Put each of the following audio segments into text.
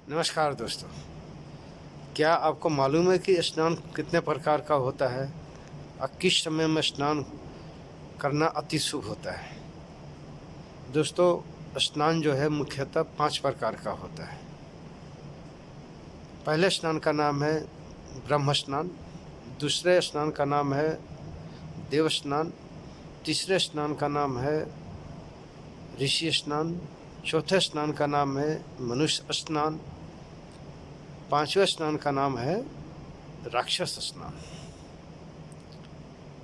नमस्कार दोस्तों। क्या आपको मालूम है कि स्नान कितने प्रकार का होता है और किस समय में स्नान करना अति शुभ होता है? दोस्तों, स्नान जो है मुख्यतः 5 प्रकार का होता है। पहले स्नान का नाम है ब्रह्म स्नान, दूसरे स्नान का नाम है देव स्नान, तीसरे स्नान का नाम है ऋषि स्नान, चौथे स्नान का नाम है मनुष्य स्नान, पांचवें स्नान का नाम है राक्षस स्नान।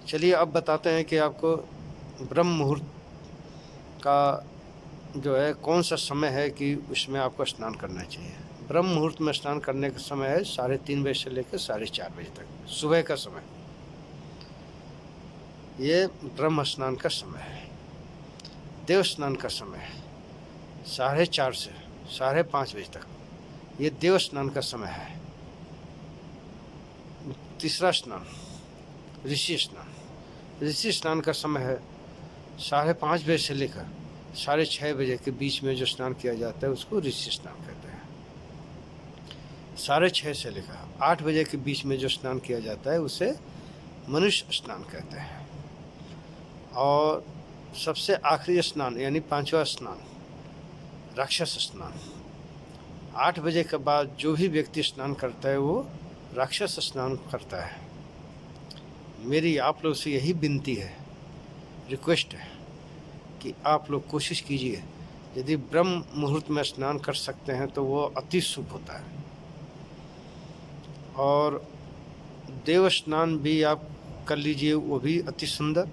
चलिए अब बताते हैं कि आपको ब्रह्म मुहूर्त का जो है कौन सा समय है कि उसमें आपको स्नान करना चाहिए। ब्रह्म मुहूर्त में स्नान करने का समय है 3:30 बजे से लेकर 4:30 बजे तक, सुबह का समय। ये ब्रह्म स्नान का समय है। देव स्नान का समय है 4:30 से 5:30 बजे तक, ये देव स्नान का समय है। तीसरा स्नान ऋषि स्नान, ऋषि स्नान का समय है 5:30 बजे से लेकर 6:30 बजे के बीच में जो स्नान किया जाता है उसको ऋषि स्नान कहते हैं। 6:30 से लेकर 8 बजे के बीच में जो स्नान किया जाता है उसे मनुष्य स्नान कहते हैं। और सबसे आखिरी स्नान यानी 5वां स्नान राक्षस स्नान। 8 बजे के बाद जो भी व्यक्ति स्नान करता है वो राक्षस स्नान करता है। मेरी आप लोग से यही विनती है, रिक्वेस्ट है कि आप लोग कोशिश कीजिए, यदि ब्रह्म मुहूर्त में स्नान कर सकते हैं तो वो अति शुभ होता है। और देव स्नान भी आप कर लीजिए, वो भी अति सुंदर।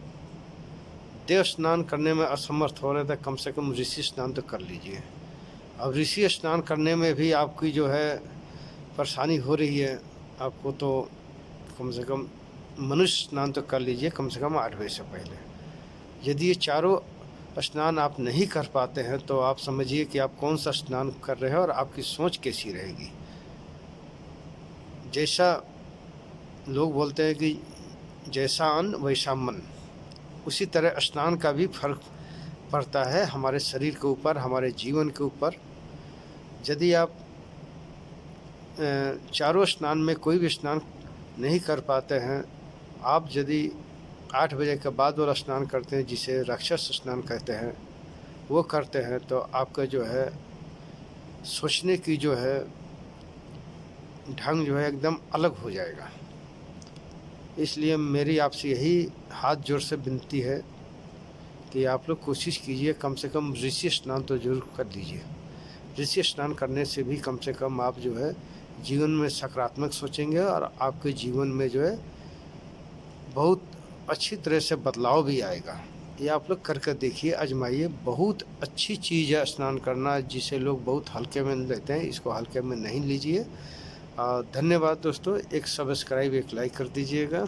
देव स्नान करने में असमर्थ हो रहे थे, कम से कम ऋषि स्नान तो कर लीजिए। अब ऋषि स्नान करने में भी आपकी जो है परेशानी हो रही है आपको, तो कम से कम मनुष्य स्नान तो कर लीजिए कम से कम 8 बजे से पहले। यदि ये चारों स्नान आप नहीं कर पाते हैं तो आप समझिए कि आप कौन सा स्नान कर रहे हैं और आपकी सोच कैसी रहेगी। जैसा लोग बोलते हैं कि जैसा अन्न वैसा मन, उसी तरह स्नान का भी फर्क पड़ता है हमारे शरीर के ऊपर, हमारे जीवन के ऊपर। यदि आप चारों स्नान में कोई भी स्नान नहीं कर पाते हैं, आप यदि 8 बजे के बाद वाला स्नान करते हैं जिसे राक्षस स्नान कहते हैं, वो करते हैं तो आपका जो है सोचने की जो है ढंग जो है एकदम अलग हो जाएगा। इसलिए मेरी आपसे यही हाथ जोड़ से विनती है कि आप लोग कोशिश कीजिए, कम से कम ऋषि स्नान तो जरूर कर लीजिए। ऋषि स्नान करने से भी कम से कम आप जो है जीवन में सकारात्मक सोचेंगे और आपके जीवन में जो है बहुत अच्छी तरह से बदलाव भी आएगा। ये आप लोग करके देखिए, आजमाइए। बहुत अच्छी चीज़ है स्नान करना, जिसे लोग बहुत हल्के में लेते हैं, इसको हल्के में नहीं लीजिए। धन्यवाद दोस्तों। एक सब्सक्राइब, एक लाइक कर दीजिएगा।